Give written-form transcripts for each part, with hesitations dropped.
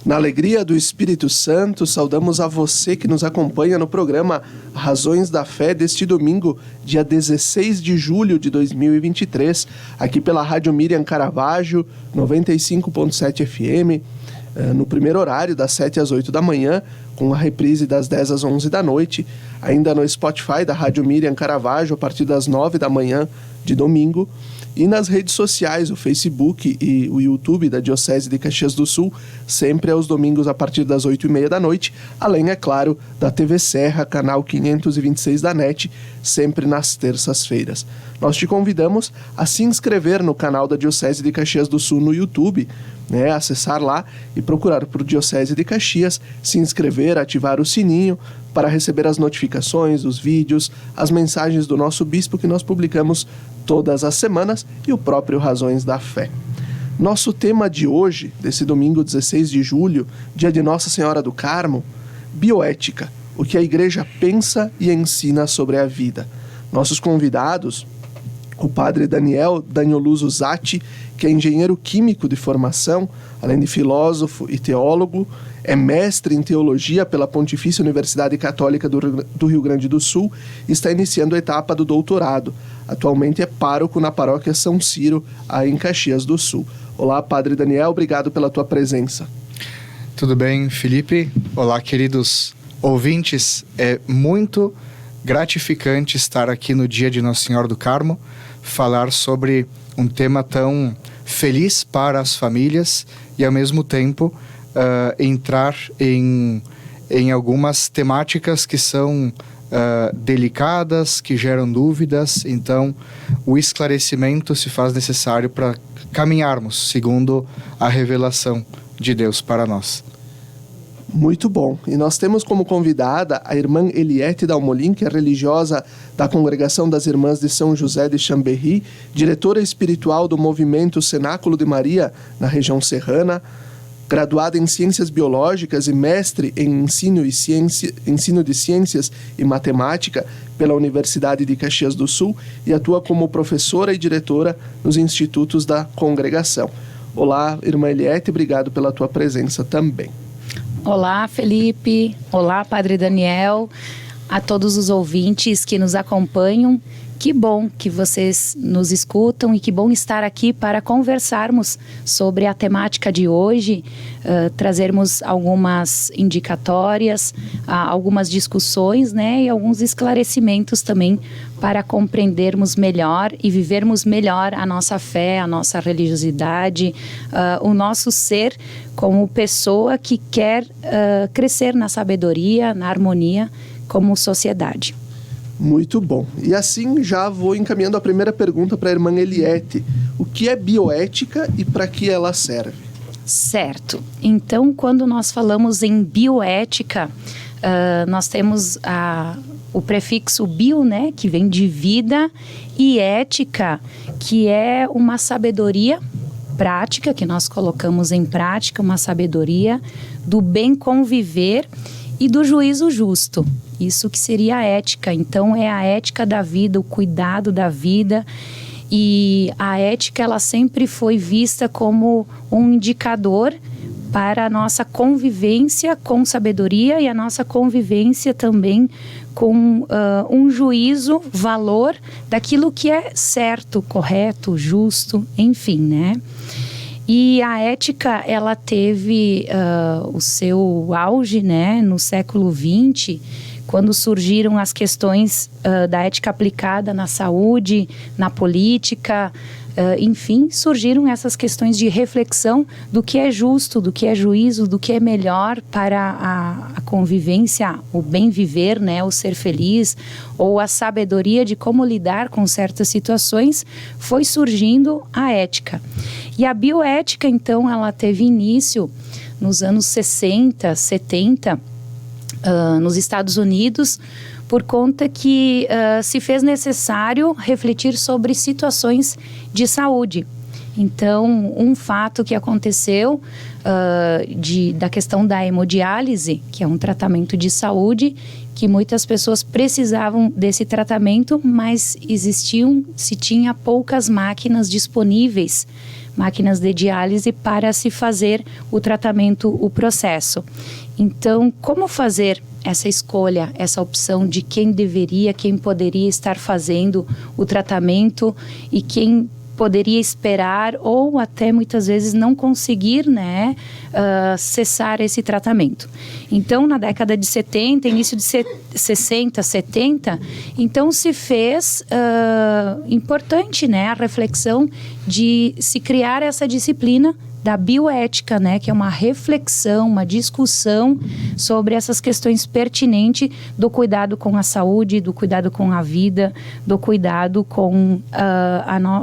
Na alegria do Espírito Santo, saudamos a você que nos acompanha no programa Razões da Fé deste domingo, dia 16 de julho de 2023, aqui pela Rádio Miriam Caravaggio, 95.7 FM, no primeiro horário, das 7 às 8 da manhã, com a reprise das 10 às 11 da noite, ainda no Spotify da Rádio Miriam Caravaggio, a partir das 9 da manhã de domingo, e nas redes sociais, o Facebook e o YouTube da Diocese de Caxias do Sul, sempre aos domingos a partir das 8h30 da noite, além, é claro, da TV Serra, canal 526 da NET, sempre nas terças-feiras. Nós te convidamos a se inscrever no canal da Diocese de Caxias do Sul no YouTube, acessar lá e procurar por Diocese de Caxias, se inscrever, ativar o sininho para receber as notificações, os vídeos, as mensagens do nosso bispo que nós publicamos todas as semanas e o próprio Razões da Fé. Nosso tema de hoje, desse domingo 16 de julho, dia de Nossa Senhora do Carmo, bioética, o que a Igreja pensa e ensina sobre a vida. Nossos convidados, o padre Daniel Danioluso Zatti, que é engenheiro químico de formação, além de filósofo e teólogo, é mestre em teologia pela Pontifícia Universidade Católica do Rio Grande do Sul e está iniciando a etapa do doutorado. Atualmente é pároco na paróquia São Ciro, aí em Caxias do Sul. Olá, padre Daniel, obrigado pela tua presença. Tudo bem, Felipe? Olá, queridos ouvintes. É muito gratificante estar aqui no dia de Nossa Senhora do Carmo, falar sobre um tema tão feliz para as famílias e, ao mesmo tempo, entrar em algumas temáticas que são delicadas, que geram dúvidas. Então, o esclarecimento se faz necessário para caminharmos segundo a revelação de Deus para nós. Muito bom. E nós temos como convidada a irmã Eliette Dalmolin, que é religiosa da Congregação das Irmãs de São José de Chambéry, diretora espiritual do movimento Cenáculo de Maria na região serrana, graduada em Ciências Biológicas e mestre em ensino de Ciências e Matemática pela Universidade de Caxias do Sul e atua como professora e diretora nos institutos da congregação. Olá, irmã Eliette, obrigado pela tua presença também. Olá, Felipe. Olá, Padre Daniel. A todos os ouvintes que nos acompanham. Que bom que vocês nos escutam e que bom estar aqui para conversarmos sobre a temática de hoje, trazermos algumas indicatórias, algumas discussões, e alguns esclarecimentos também para compreendermos melhor e vivermos melhor a nossa fé, a nossa religiosidade, o nosso ser como pessoa que quer crescer na sabedoria, na harmonia como sociedade. Muito bom. E assim já vou encaminhando a primeira pergunta para a irmã Eliette. O que é bioética e para que ela serve? Certo. Então, quando nós falamos em bioética, nós temos o prefixo bio, que vem de vida, e ética, que é uma sabedoria prática, que nós colocamos em prática, uma sabedoria do bem conviver e do juízo justo. Isso que seria a ética. Então, é a ética da vida, o cuidado da vida. E a ética, ela sempre foi vista como um indicador para a nossa convivência com sabedoria e a nossa convivência também com um juízo, valor daquilo que é certo, correto, justo, enfim, E a ética, ela teve o seu auge, no século XX, quando surgiram as questões da ética aplicada na saúde, na política, enfim, surgiram essas questões de reflexão do que é justo, do que é juízo, do que é melhor para a convivência, o bem viver, o ser feliz, ou a sabedoria de como lidar com certas situações, foi surgindo a ética. E a bioética, então, ela teve início nos anos 60, 70, nos Estados Unidos, por conta que se fez necessário refletir sobre situações de saúde. Então, um fato que aconteceu da questão da hemodiálise, que é um tratamento de saúde, que muitas pessoas precisavam desse tratamento, mas se tinha poucas máquinas disponíveis, máquinas de diálise para se fazer o tratamento, o processo. Então, como fazer essa escolha, essa opção de quem poderia estar fazendo o tratamento e quem poderia esperar ou até muitas vezes não conseguir, né, cessar esse tratamento. Então, na década de 70, início de 60, 70, então se fez importante, né, a reflexão de se criar essa disciplina da bioética, né, que é uma reflexão, uma discussão sobre essas questões pertinentes do cuidado com a saúde, do cuidado com a vida, do cuidado com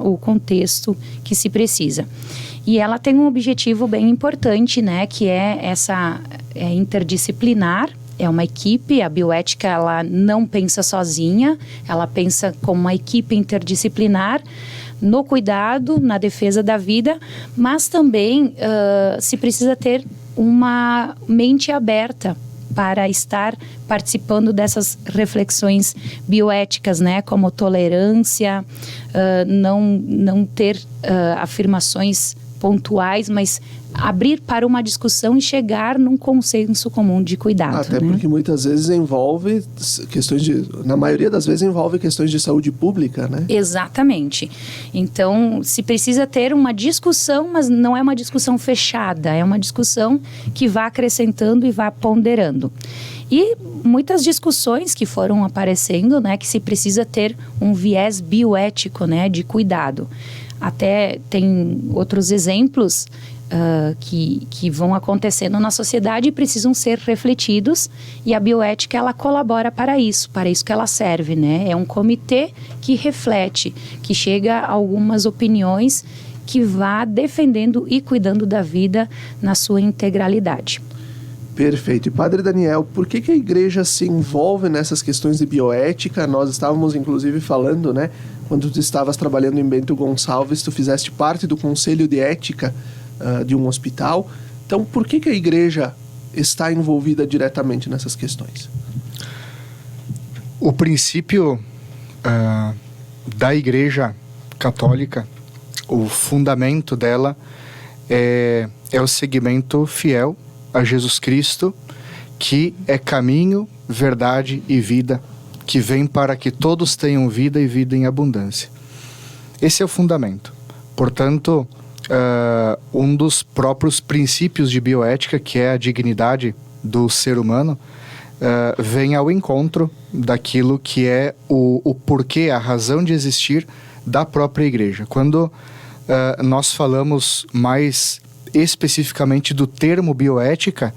o contexto que se precisa. E ela tem um objetivo bem importante, né, que é interdisciplinar. É uma equipe, a bioética ela não pensa sozinha, ela pensa como uma equipe interdisciplinar no cuidado, na defesa da vida, mas também se precisa ter uma mente aberta para estar participando dessas reflexões bioéticas, né, como tolerância, não ter afirmações pontuais, mas abrir para uma discussão e chegar num consenso comum de cuidado. Até né? porque muitas vezes envolve na maioria das vezes envolve questões de saúde pública, né? Exatamente. Então, se precisa ter uma discussão, mas não é uma discussão fechada, é uma discussão que vá acrescentando e vá ponderando. E muitas discussões que foram aparecendo, né, que se precisa ter um viés bioético, né, de cuidado. Até tem outros exemplos que vão acontecendo na sociedade e precisam ser refletidos, e a bioética ela colabora para isso que ela serve, né? É um comitê que reflete, que chega a algumas opiniões, que vá defendendo e cuidando da vida na sua integralidade. Perfeito. E Padre Daniel, por que a igreja se envolve nessas questões de bioética? Nós estávamos inclusive falando, né? Quando tu estavas trabalhando em Bento Gonçalves, tu fizeste parte do Conselho de Ética de um hospital. Então, por que a igreja está envolvida diretamente nessas questões? O princípio da Igreja Católica, o fundamento dela é o seguimento fiel a Jesus Cristo, que é caminho, verdade e vida, que vem para que todos tenham vida e vida em abundância. Esse é o fundamento. Portanto, um dos próprios princípios de bioética, que é a dignidade do ser humano, vem ao encontro daquilo que é o porquê, a razão de existir da própria igreja. Quando nós falamos mais especificamente do termo bioética,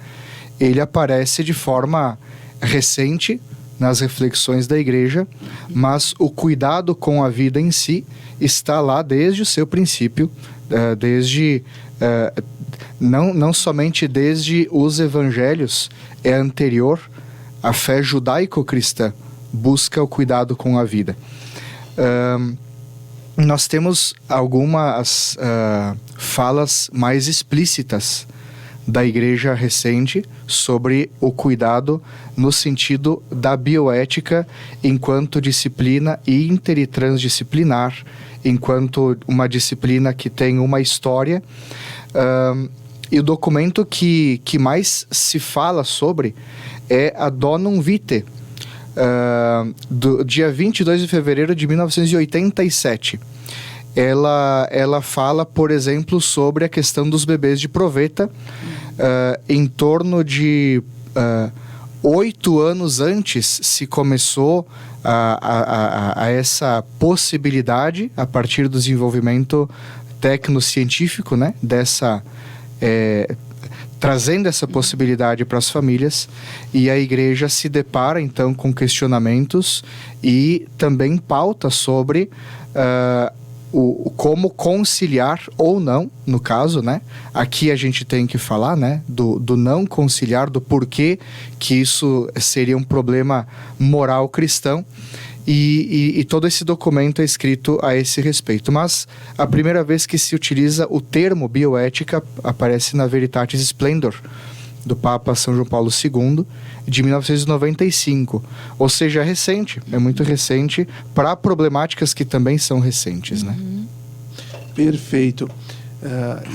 ele aparece de forma recente nas reflexões da igreja, mas o cuidado com a vida em si está lá desde o seu princípio, não somente desde os evangelhos, é anterior. A fé judaico-cristã busca o cuidado com a vida. Nós temos algumas falas mais explícitas da igreja recente sobre o cuidado no sentido da bioética enquanto disciplina inter e transdisciplinar, enquanto uma disciplina que tem uma história. E o documento que mais se fala sobre é a Donum Vitae, do dia 22 de fevereiro de 1987. Ela fala, por exemplo, sobre a questão dos bebês de proveta. Em torno de 8 anos antes se começou a essa possibilidade, a partir do desenvolvimento tecnocientífico, né, trazendo essa possibilidade para as famílias, e a igreja se depara então com questionamentos e também pauta sobre como conciliar ou não, no caso, né? Aqui a gente tem que falar, né, do não conciliar, do porquê que isso seria um problema moral cristão. E todo esse documento é escrito a esse respeito. Mas a primeira vez que se utiliza o termo bioética aparece na Veritatis Splendor, do Papa São João Paulo II, de 1995. Ou seja, é recente, é muito recente para problemáticas que também são recentes, né? Perfeito.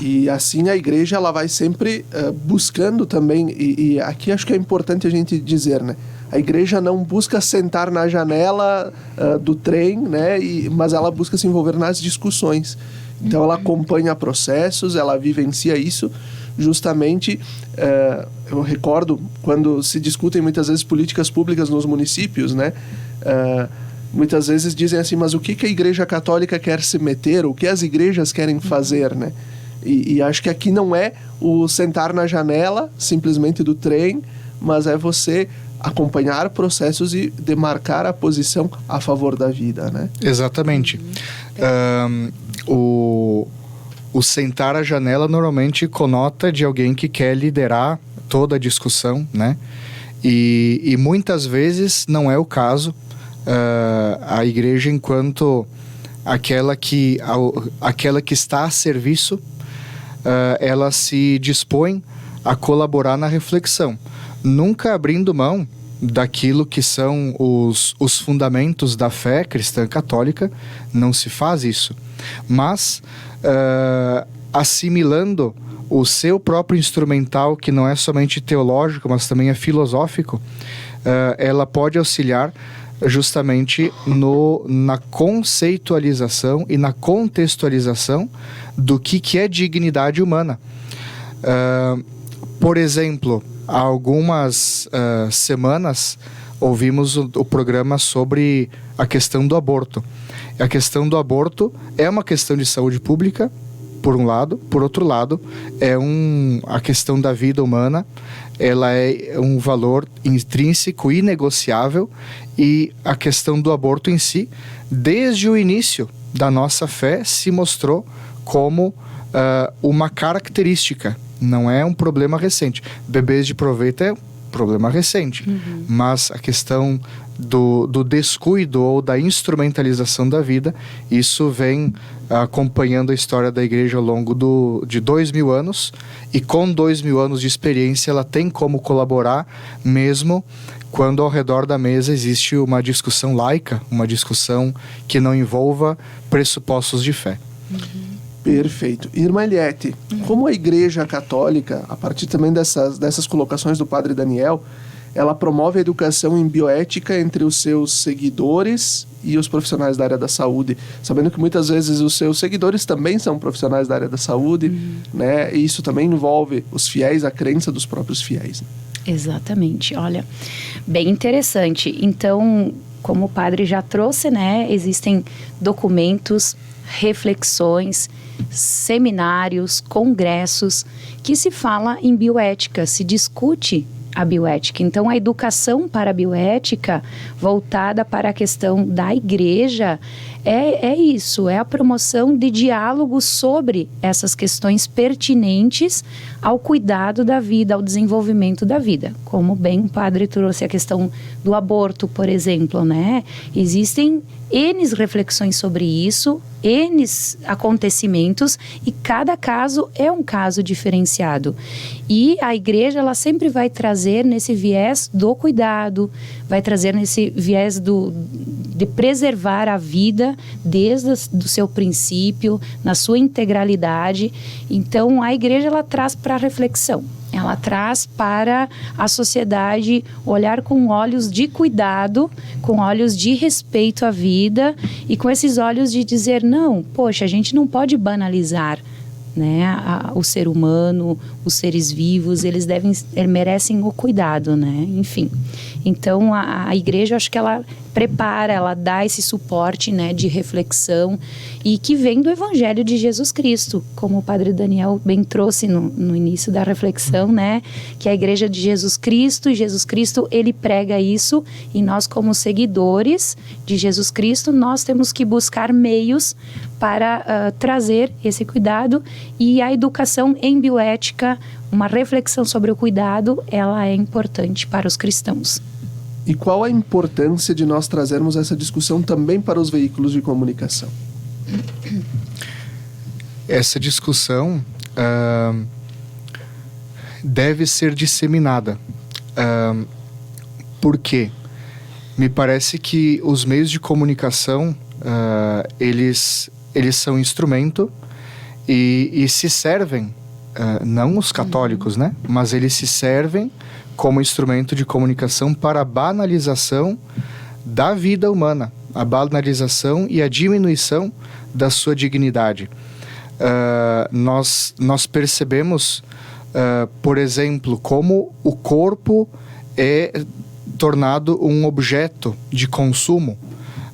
E assim a igreja ela vai sempre buscando também, e aqui acho que é importante a gente dizer, né? A igreja não busca sentar na janela do trem, né? Mas ela busca se envolver nas discussões. Então ela acompanha processos, ela vivencia isso. Justamente, eu recordo quando se discutem muitas vezes políticas públicas nos municípios, né? Muitas vezes dizem assim, mas o que a Igreja Católica quer se meter? O que as igrejas querem fazer, né? E acho que aqui não é o sentar na janela, simplesmente do trem, mas é você acompanhar processos e demarcar a posição a favor da vida, né? Exatamente. O sentar à janela normalmente conota de alguém que quer liderar toda a discussão, né? E muitas vezes não é o caso. A igreja, enquanto aquela que está a serviço, ela se dispõe a colaborar na reflexão, nunca abrindo mão daquilo que são os fundamentos da fé cristã católica. Não se faz isso, mas assimilando o seu próprio instrumental, que não é somente teológico, mas também é filosófico, ela pode auxiliar justamente na conceitualização e na contextualização do que é dignidade humana. Por exemplo, há algumas semanas ouvimos o programa sobre a questão do aborto. A questão do aborto é uma questão de saúde pública, por um lado. Por outro lado, a questão da vida humana, ela é um valor intrínseco, inegociável, e a questão do aborto em si, desde o início da nossa fé, se mostrou como uma característica, não é um problema recente. Bebês de proveito é um problema recente, mas a questão do descuido ou da instrumentalização da vida, isso vem acompanhando a história da igreja ao longo de 2000 anos, e com 2000 anos de experiência ela tem como colaborar, mesmo quando ao redor da mesa existe uma discussão laica, uma discussão que não envolva pressupostos de fé. Perfeito. Irmã Eliette, como a Igreja Católica, a partir também dessas colocações do Padre Daniel, ela promove a educação em bioética entre os seus seguidores e os profissionais da área da saúde, sabendo que muitas vezes os seus seguidores também são profissionais da área da saúde, né? E isso também envolve os fiéis, a crença dos próprios fiéis. Exatamente. Olha, bem interessante. Então, como o padre já trouxe, né? Existem documentos, reflexões, seminários, congressos que se fala em bioética, se discute a bioética. Então, a educação para a bioética, voltada para a questão da igreja, é isso, é a promoção de diálogo sobre essas questões pertinentes ao cuidado da vida, ao desenvolvimento da vida. Como bem o padre trouxe a questão do aborto, por exemplo, né? Existem N reflexões sobre isso, N acontecimentos, e cada caso é um caso diferenciado. E a igreja, ela sempre vai trazer nesse viés do cuidado, vai trazer nesse viés de preservar a vida desde o seu princípio, na sua integralidade. Então, a igreja, ela traz para a reflexão. Ela traz para a sociedade olhar com olhos de cuidado, com olhos de respeito à vida e com esses olhos de dizer, não, poxa, a gente não pode banalizar, né, o ser humano, os seres vivos, eles merecem o cuidado, né, enfim. Então, a igreja, eu acho que ela prepara, ela dá esse suporte, né, de reflexão, e que vem do Evangelho de Jesus Cristo, como o Padre Daniel bem trouxe no início da reflexão, né, que a igreja de Jesus Cristo, ele prega isso, e nós, como seguidores de Jesus Cristo, nós temos que buscar meios para trazer esse cuidado, e a educação em bioética, uma reflexão sobre o cuidado, ela é importante para os cristãos. E qual a importância de nós trazermos essa discussão também para os veículos de comunicação? Essa discussão deve ser disseminada. Por quê? Me parece que os meios de comunicação, eles são instrumento e se servem, não os católicos, né? Mas eles se servem como instrumento de comunicação para a banalização da vida humana, a banalização e a diminuição da sua dignidade. Nós percebemos, por exemplo, como o corpo é tornado um objeto de consumo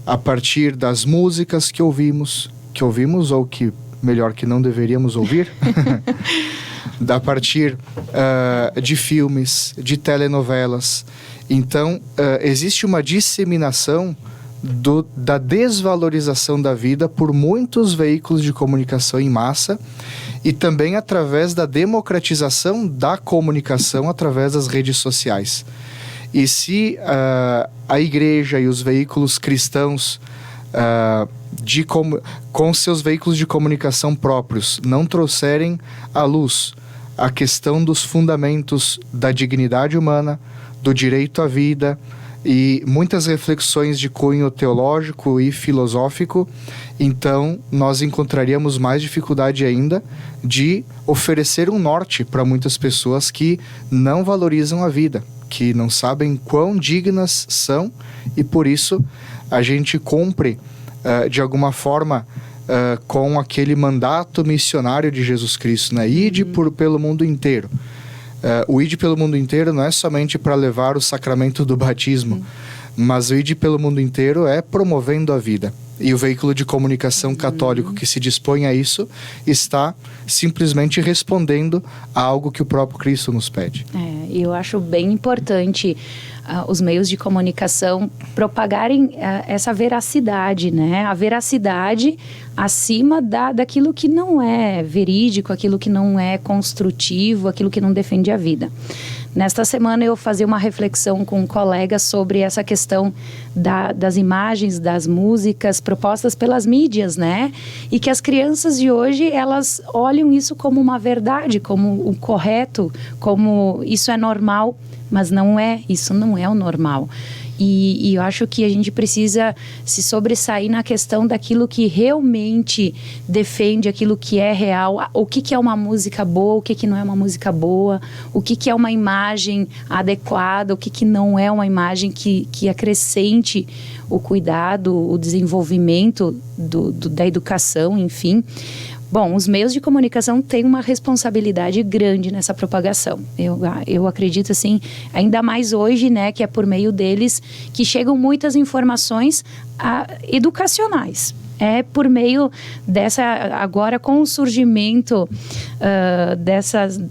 a partir das músicas que ouvimos ou que, melhor, que não deveríamos ouvir, a partir de filmes, de telenovelas. Então, existe uma disseminação da desvalorização da vida por muitos veículos de comunicação em massa e também através da democratização da comunicação através das redes sociais. E se a igreja e os veículos cristãos com seus veículos de comunicação próprios não trouxerem à luz a questão dos fundamentos da dignidade humana, do direito à vida e muitas reflexões de cunho teológico e filosófico, então nós encontraríamos mais dificuldade ainda de oferecer um norte para muitas pessoas que não valorizam a vida, que não sabem quão dignas são e por isso a gente cumpre de alguma forma com aquele mandato missionário de Jesus Cristo, né? Ide pelo mundo inteiro. O ide pelo mundo inteiro não é somente para levar o sacramento do batismo, mas o ide pelo mundo inteiro é promovendo a vida. E o veículo de comunicação católico que se dispõe a isso está simplesmente respondendo a algo que o próprio Cristo nos pede. Eu acho bem importante os meios de comunicação propagarem essa veracidade, né? A veracidade acima daquilo que não é verídico, aquilo que não é construtivo, aquilo que não defende a vida. Nesta semana eu fazia uma reflexão com um colega sobre essa questão das imagens, das músicas propostas pelas mídias, né? E que as crianças de hoje, elas olham isso como uma verdade, como o correto, como isso é normal, mas não é, isso não é o normal. E eu acho que a gente precisa se sobressair na questão daquilo que realmente defende, aquilo que é real, o que é uma música boa, o que não é uma música boa, o que é uma imagem adequada, o que não é uma imagem que acrescente o cuidado, o desenvolvimento da educação, enfim. Bom, os meios de comunicação têm uma responsabilidade grande nessa propagação. Eu acredito, assim, ainda mais hoje, né, que é por meio deles que chegam muitas informações educacionais. É por meio agora com o surgimento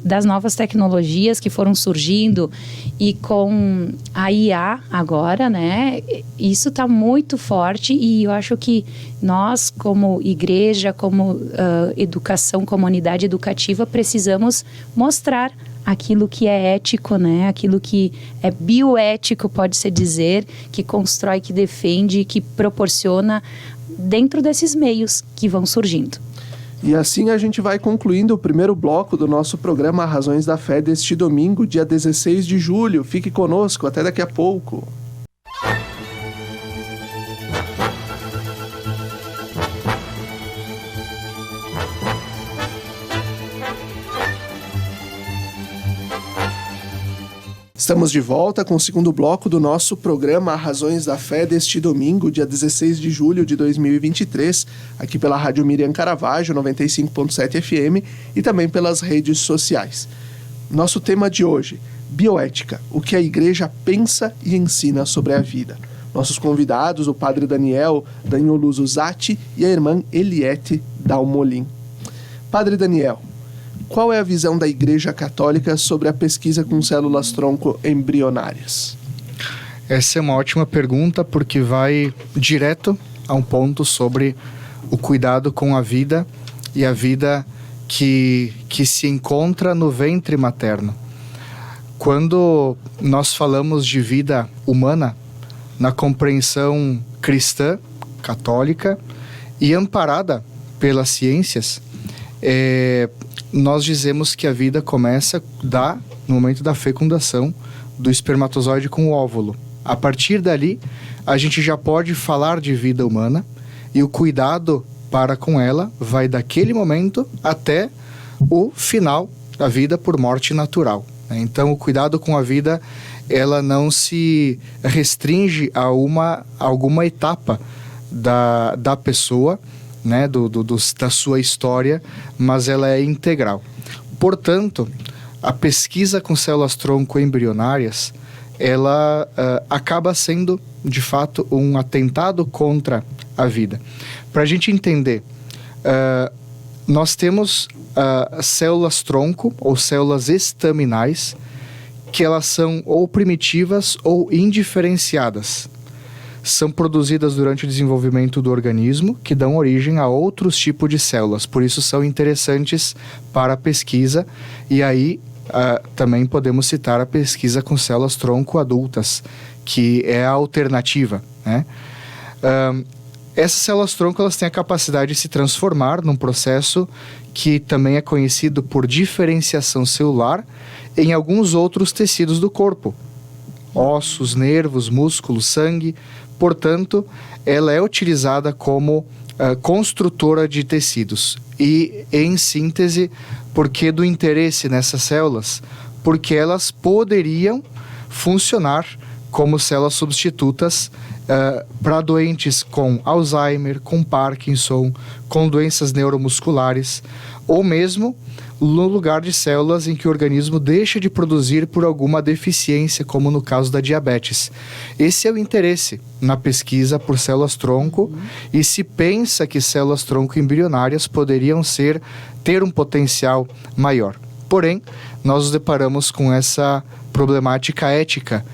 das novas tecnologias que foram surgindo e com a IA agora, né, isso está muito forte e eu acho que nós como igreja, como educação, comunidade educativa, precisamos mostrar aquilo que é ético, né? Aquilo que é bioético, pode-se dizer, que constrói, que defende, que proporciona dentro desses meios que vão surgindo. E assim a gente vai concluindo o primeiro bloco do nosso programa Razões da Fé deste domingo, dia 16 de julho. Fique conosco, até daqui a pouco. Estamos de volta com o segundo bloco do nosso programa Razões da Fé deste domingo, dia 16 de julho de 2023, aqui pela Rádio Miriam Caravaggio, 95.7 FM e também pelas redes sociais. Nosso tema de hoje, bioética, o que a igreja pensa e ensina sobre a vida. Nossos convidados, o padre Daniel Danilo Zatti e a irmã Eliette Dalmolin. Padre Daniel, qual é a visão da Igreja Católica sobre a pesquisa com células-tronco embrionárias? Essa é uma ótima pergunta porque vai direto a um ponto sobre o cuidado com a vida e a vida que se encontra no ventre materno. Quando nós falamos de vida humana, na compreensão cristã, católica e amparada pelas ciências, nós dizemos que a vida começa no momento da fecundação do espermatozoide com o óvulo. A partir dali, a gente já pode falar de vida humana, e o cuidado para com ela vai daquele momento até o final da vida por morte natural. Então, o cuidado com a vida, ela não se restringe a alguma etapa da pessoa, né, da sua história, mas ela é integral. Portanto, a pesquisa com células-tronco embrionárias, ela acaba sendo, de fato, um atentado contra a vida. Para a gente entender, nós temos células-tronco ou células estaminais, que elas são ou primitivas ou indiferenciadas. São produzidas durante o desenvolvimento do organismo, que dão origem a outros tipos de células. Por isso são interessantes para a pesquisa. E aí também podemos citar a pesquisa com células-tronco adultas, que é a alternativa, né? Essas células-tronco, elas têm a capacidade de se transformar num processo que também é conhecido por diferenciação celular em alguns outros tecidos do corpo. Ossos, nervos, músculos, sangue. Portanto, ela é utilizada como construtora de tecidos. E, em síntese, por que do interesse nessas células? Porque elas poderiam funcionar como células substitutas para doentes com Alzheimer, com Parkinson, com doenças neuromusculares, ou mesmo no lugar de células em que o organismo deixa de produzir por alguma deficiência, como no caso da diabetes. Esse é o interesse na pesquisa por células-tronco, e se pensa que células-tronco embrionárias poderiam ter um potencial maior. Porém, nós nos deparamos com essa problemática ética,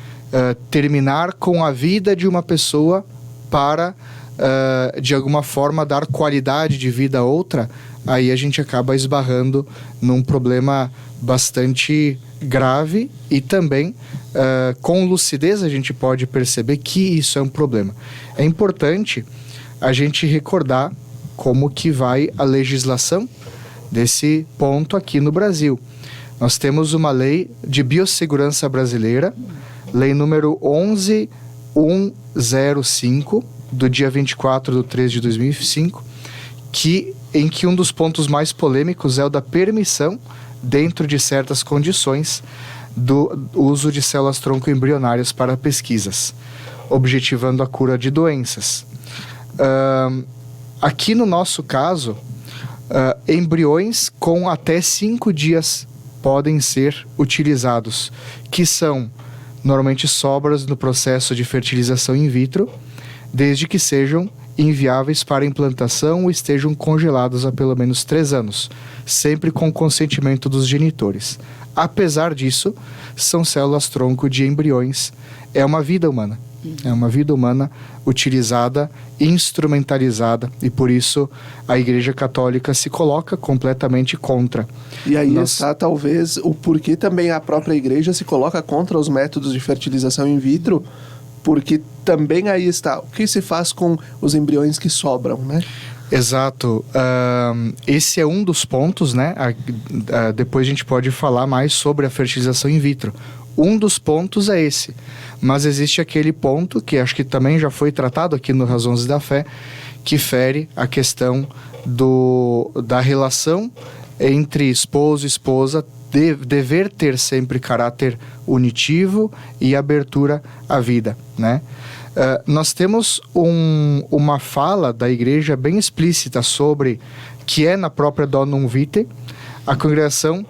terminar com a vida de uma pessoa para, de alguma forma, dar qualidade de vida a outra. Aí a gente acaba esbarrando num problema bastante grave, e também, com lucidez, a gente pode perceber que isso é um problema. É importante a gente recordar como que vai a legislação desse ponto aqui no Brasil. Nós temos uma lei de biossegurança brasileira, lei número 11.105, do dia 24/3/2005, em que um dos pontos mais polêmicos é o da permissão, dentro de certas condições, do uso de células-tronco embrionárias para pesquisas, objetivando a cura de doenças. Aqui no nosso caso, embriões com até 5 dias podem ser utilizados, que são normalmente sobras no processo de fertilização in vitro, desde que sejam inviáveis para implantação ou estejam congelados há pelo menos 3 anos, sempre com consentimento dos genitores. Apesar disso, são células-tronco de embriões. É uma vida humana. É uma vida humana utilizada, instrumentalizada, e por isso a Igreja Católica se coloca completamente contra. E aí está talvez o porquê também a própria Igreja se coloca contra os métodos de fertilização in vitro, porque também aí está o que se faz com os embriões que sobram, né? Exato. Esse é um dos pontos, né? Depois a gente pode falar mais sobre a fertilização in vitro. Um dos pontos é esse. Mas existe aquele ponto, que acho que também já foi tratado aqui no Razões da Fé, que fere a questão da relação entre esposo e esposa, dever ter sempre caráter unitivo e abertura à vida, né? Nós temos uma fala da Igreja bem explícita sobre, que é na própria Donum Vitae. A Congregação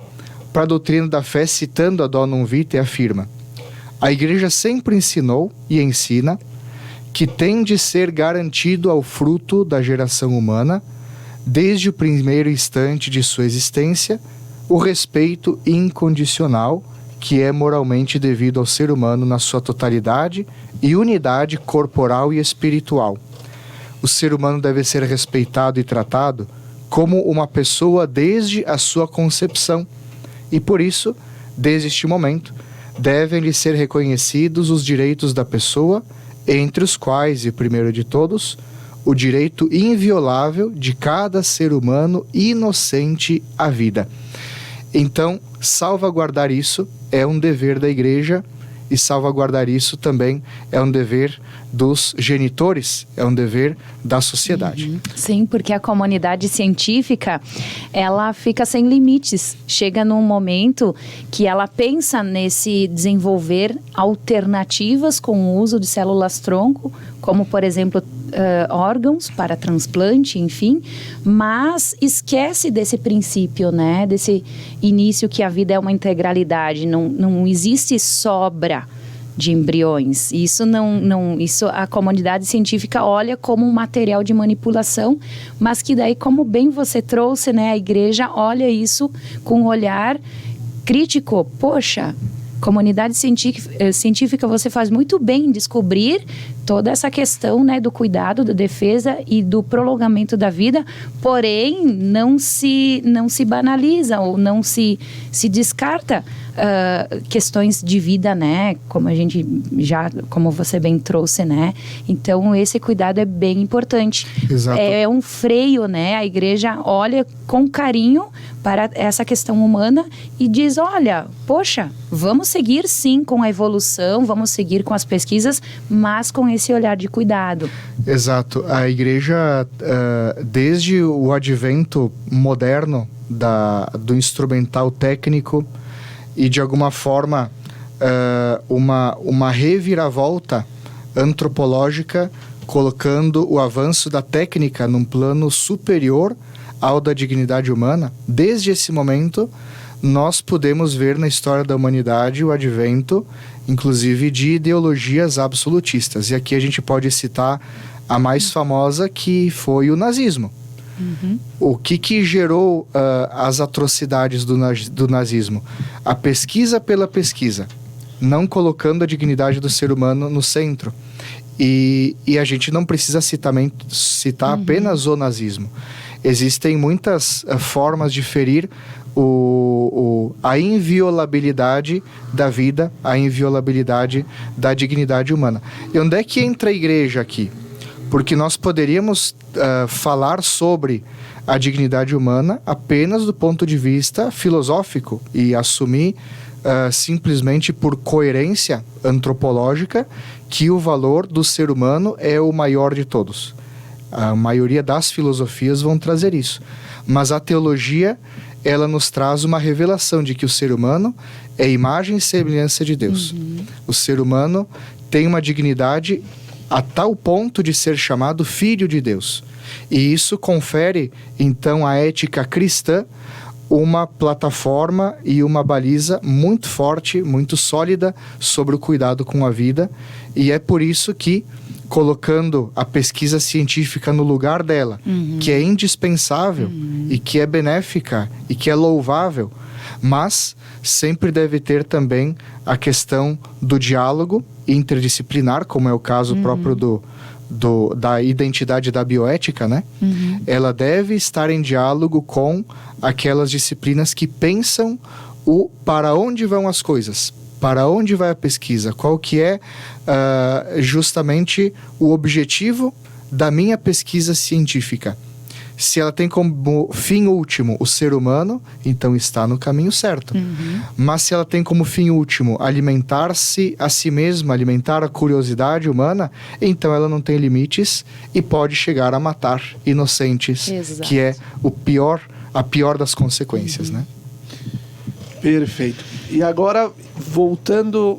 para a Doutrina da Fé, citando a Donum Vitae, afirma: a Igreja sempre ensinou e ensina que tem de ser garantido ao fruto da geração humana, desde o primeiro instante de sua existência, o respeito incondicional que é moralmente devido ao ser humano na sua totalidade e unidade corporal e espiritual. O ser humano deve ser respeitado e tratado como uma pessoa desde a sua concepção, e por isso, desde este momento, devem-lhe ser reconhecidos os direitos da pessoa, entre os quais, e primeiro de todos, o direito inviolável de cada ser humano inocente à vida. Então, salvaguardar isso é um dever da igreja, e salvaguardar isso também é um dever dos genitores, é um dever da sociedade. Sim, porque a comunidade científica, ela fica sem limites. Chega num momento que ela pensa nesse desenvolver alternativas com o uso de células-tronco, como, por exemplo, órgãos para transplante, enfim, mas esquece desse princípio, né? Desse início que a vida é uma integralidade, não existe sobra de embriões. Isso isso a comunidade científica olha como um material de manipulação, mas que daí, como bem você trouxe, né, a igreja olha isso com um olhar crítico. Poxa, comunidade científica, você faz muito bem em descobrir toda essa questão, né, do cuidado, da defesa e do prolongamento da vida, porém não se banaliza ou não se descarta questões de vida, né, como você bem trouxe, né, então esse cuidado é bem importante. Exato. É um freio, né, a igreja olha com carinho para essa questão humana e diz, olha, poxa, vamos seguir sim com a evolução, vamos seguir com as pesquisas, mas com esse olhar de cuidado. Exato. A igreja, desde o advento moderno do instrumental técnico e, de alguma forma, uma reviravolta antropológica, colocando o avanço da técnica num plano superior ao da dignidade humana, desde esse momento, nós podemos ver na história da humanidade o advento, inclusive, de ideologias absolutistas. E aqui a gente pode citar a mais famosa, que foi o nazismo. O que gerou as atrocidades do nazismo? A pesquisa pela pesquisa, não colocando a dignidade do ser humano no centro. E a gente não precisa citar apenas o nazismo. Existem muitas formas de ferir a inviolabilidade da vida, a inviolabilidade da dignidade humana. E onde é que entra a igreja aqui? Porque nós poderíamos falar sobre a dignidade humana apenas do ponto de vista filosófico e assumir simplesmente por coerência antropológica que o valor do ser humano é o maior de todos. A maioria das filosofias vão trazer isso. Mas a teologia, ela nos traz uma revelação de que o ser humano é imagem e semelhança de Deus. O ser humano tem uma dignidade a tal ponto de ser chamado filho de Deus. E isso confere, então, à ética cristã uma plataforma e uma baliza muito forte, muito sólida sobre o cuidado com a vida. E é por isso que, colocando a pesquisa científica no lugar dela, que é indispensável e que é benéfica e que é louvável, mas sempre deve ter também a questão do diálogo interdisciplinar, como é o caso próprio da identidade da bioética, né? Ela deve estar em diálogo com aquelas disciplinas que pensam para onde vão as coisas, para onde vai a pesquisa, qual que é justamente o objetivo da minha pesquisa científica. Se ela tem como fim último o ser humano, então está no caminho certo. Mas se ela tem como fim último alimentar-se a si mesma, alimentar a curiosidade humana, então ela não tem limites e pode chegar a matar inocentes. Exato. Que é a pior das consequências, né? Perfeito. E agora,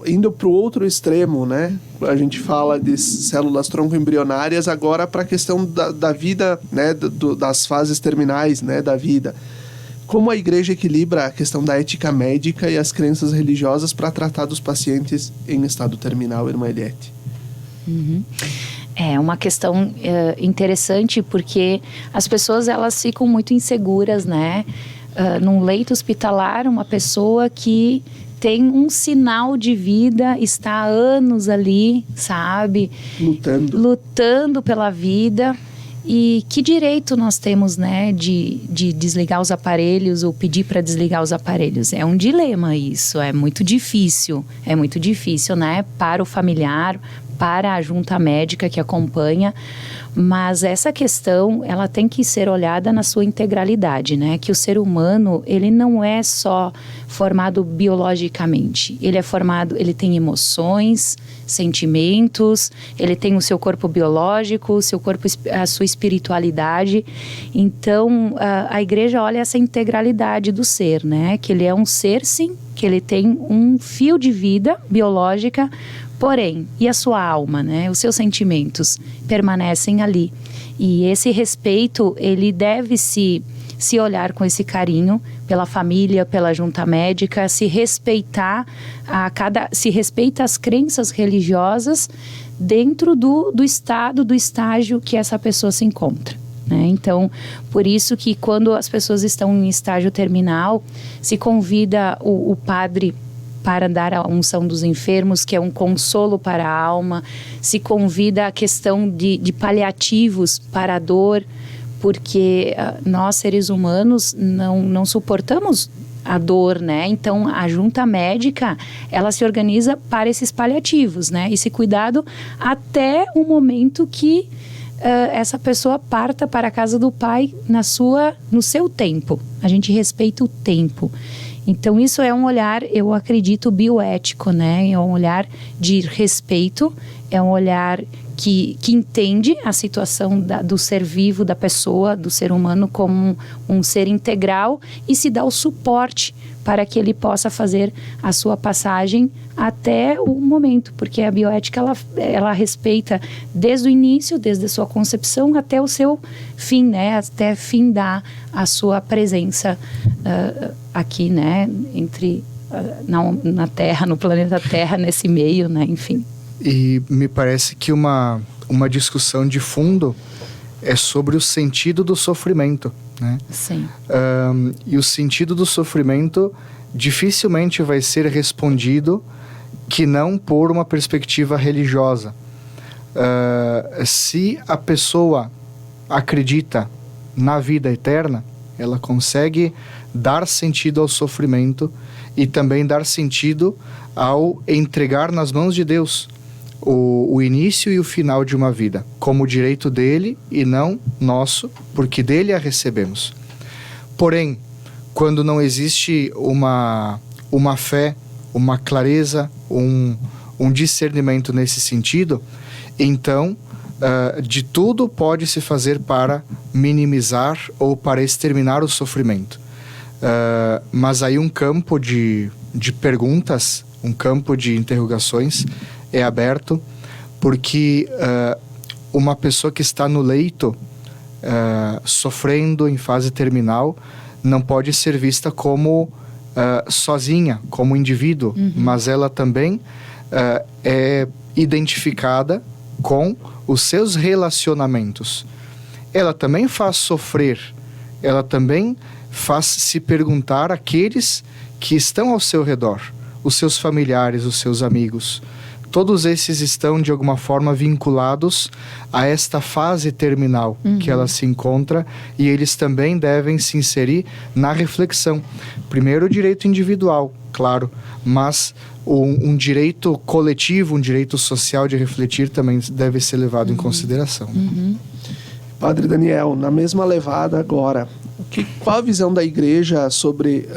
indo para o outro extremo, né? A gente fala de células tronco-embrionárias, agora para a questão da vida, né? Das fases terminais, né? Da vida. Como a igreja equilibra a questão da ética médica e as crenças religiosas para tratar dos pacientes em estado terminal, irmã Eliette? É uma questão interessante, porque as pessoas, elas ficam muito inseguras, né? Num leito hospitalar, uma pessoa que tem um sinal de vida, está há anos ali, sabe? Lutando pela vida. E que direito nós temos, né, de desligar os aparelhos ou pedir para desligar os aparelhos? É um dilema isso, é muito difícil, né, para o familiar, para a junta médica que acompanha, mas essa questão, ela tem que ser olhada na sua integralidade, né? Que o ser humano, ele não é só formado biologicamente, ele tem emoções, sentimentos, ele tem o seu corpo biológico, o seu corpo, a sua espiritualidade. Então, a igreja olha essa integralidade do ser, né? Que ele é um ser, sim, que ele tem um fio de vida biológica. Porém, e a sua alma, né? Os seus sentimentos permanecem ali. E esse respeito, ele deve se olhar com esse carinho pela família, pela junta médica, se respeitar se respeita as crenças religiosas dentro do estado, do estágio que essa pessoa se encontra, né? Então, por isso que quando as pessoas estão em estágio terminal, se convida o padre para dar a unção dos enfermos, que é um consolo para a alma, se convida a questão de paliativos para a dor, porque nós, seres humanos, não suportamos a dor, né? Então, a junta médica, ela se organiza para esses paliativos, né? Esse cuidado até o momento que essa pessoa parta para a casa do Pai no seu tempo. A gente respeita o tempo. Então, isso é um olhar, eu acredito, bioético, né? É um olhar de respeito, é um olhar que entende a situação do ser vivo, da pessoa, do ser humano como um ser integral e se dá o suporte para que ele possa fazer a sua passagem até o momento, porque a bioética, ela respeita desde o início, desde a sua concepção até o seu fim, né? Até findar a sua presença aqui, né? Na Terra, no planeta Terra, nesse meio, né? Enfim. E me parece que uma discussão de fundo é sobre o sentido do sofrimento, né? Sim. E o sentido do sofrimento dificilmente vai ser respondido que não por uma perspectiva religiosa. Se a pessoa acredita na vida eterna, ela consegue dar sentido ao sofrimento e também dar sentido ao entregar nas mãos de Deus o início e o final de uma vida, como direito dele e não nosso, porque dele a recebemos. Porém, quando não existe uma fé, uma clareza, um discernimento nesse sentido, então de tudo pode se fazer para minimizar ou para exterminar o sofrimento. Mas aí um campo de perguntas, um campo de interrogações é aberto, porque uma pessoa que está no leito, sofrendo em fase terminal, não pode ser vista como sozinha, como indivíduo, mas ela também é identificada com os seus relacionamentos. Ela também faz sofrer, ela também faz se perguntar àqueles que estão ao seu redor, os seus familiares, os seus amigos. Todos esses estão, de alguma forma, vinculados a esta fase terminal que ela se encontra, e eles também devem se inserir na reflexão. Primeiro, o direito individual, claro, mas um direito coletivo, um direito social de refletir também deve ser levado em consideração. Padre Daniel, na mesma levada agora, qual a visão da igreja sobre